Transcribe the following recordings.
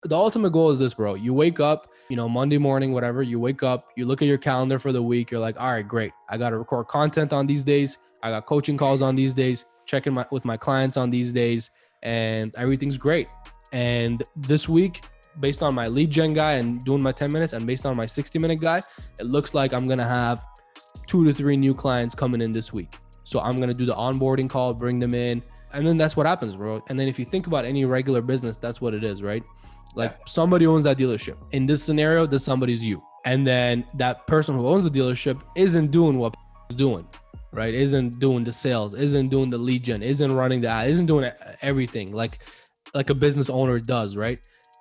The ultimate goal is this, bro. You wake up, Monday morning, whatever, you wake up, you look at your calendar for the week. You're like, all right, great. I got to record content on these days. I got coaching calls on these days, checking with my clients on these days, and everything's great. And this week, based on my lead gen guy and doing my 10 minutes and based on my 60-minute guy, it looks like I'm going to have 2 to 3 new clients coming in this week. So I'm going to do the onboarding call, bring them in. And then that's what happens, bro. And then if you think about any regular business, that's what it is, right? Like somebody owns that dealership. In this scenario, this somebody's you. And then that person who owns the dealership isn't doing what is doing, right? Isn't doing the sales, isn't doing the lead gen, isn't running the ad, isn't doing everything like a business owner does, right?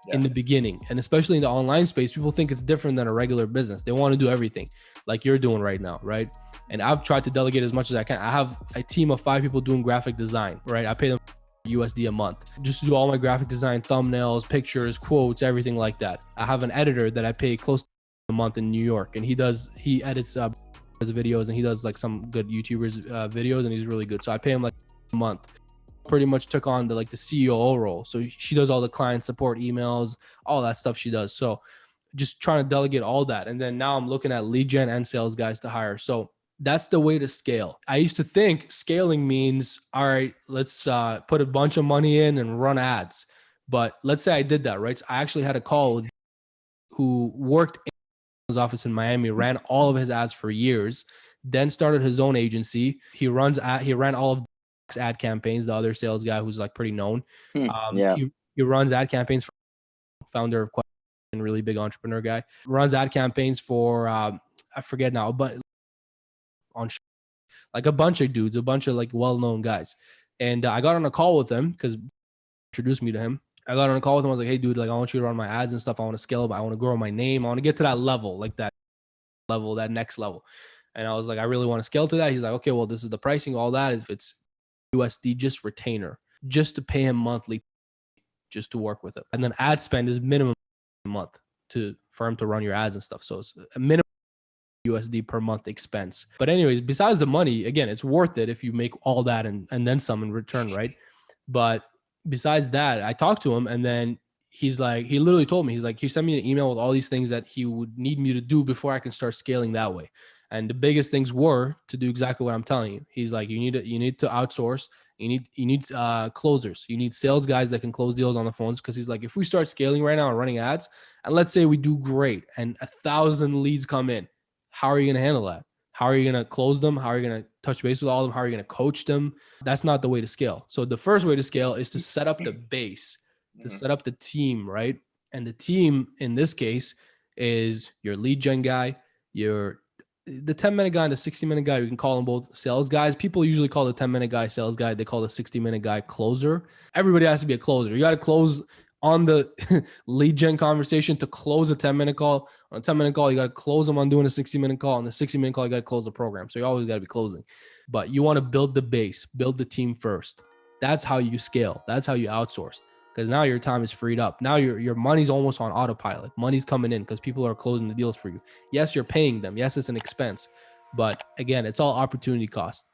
In the beginning. And especially in the online space, people think it's different than a regular business. They want to do everything like you're doing right now, right? And I've tried to delegate as much as I can. I have a team of 5 people doing graphic design, right? I pay them USD a month just to do all my graphic design, thumbnails, pictures, quotes, everything like that. I have an editor that I pay close to a month in New York, and he edits his videos, and he does like some good YouTubers videos, and he's really good. So I pay him like a month. Pretty much took on the COO role. So she does all the client support emails, all that stuff she does. So just trying to delegate all that. And then now I'm looking at lead gen and sales guys to hire. So that's the way to scale. I used to think scaling means, all right, let's put a bunch of money in and run ads. But let's say I did that, right? So I actually had a call who worked in his office in Miami, ran all of his ads for years, then started his own agency. He ran all of ad campaigns, the other sales guy who's like pretty known. He runs ad campaigns for founder of and really big entrepreneur guy. Runs ad campaigns for, I forget now, but on like a bunch of dudes, a bunch of like well-known guys. And I got on a call with him because introduced me to him. I got on a call with him. I was like, hey dude, like I want you to run my ads and stuff. I want to scale up. I want to grow my name. I want to get to that level, like that next level. And I was like, I really want to scale to that. He's like, okay, well, this is the pricing. All that is, it's USD, just retainer, just to pay him monthly, just to work with him. And then ad spend is minimum a month for him to run your ads and stuff. So it's a minimum USD per month expense. But anyways, besides the money, again, it's worth it if you make all that and then some in return, right? But besides that, I talked to him, and then he's like, he literally told me, he's like, he sent me an email with all these things that he would need me to do before I can start scaling that way. And the biggest things were to do exactly what I'm telling you. He's like, you need to outsource. You need closers. You need sales guys that can close deals on the phones. Because he's like, if we start scaling right now and running ads, and let's say we do great and 1,000 leads come in, how are you going to handle that? How are you going to close them? How are you going to touch base with all of them? How are you going to coach them? That's not the way to scale. So the first way to scale is to set up the base, to set up the team, right? And the team in this case is your lead gen guy, the 10-minute guy and the 60-minute guy. You can call them both sales guys. People usually call the 10-minute guy sales guy. They call the 60-minute guy closer. Everybody has to be a closer. You got to close on the lead gen conversation to close a 10-minute call. On a 10-minute call, you got to close them on doing a 60-minute call. On the 60-minute call, you got to close the program. So you always got to be closing. But you want to build the base, build the team first. That's how you scale. That's how you outsource. Because now your time is freed up. Now your money's almost on autopilot. Money's coming in because people are closing the deals for you. Yes, you're paying them. Yes, it's an expense. But again, it's all opportunity cost.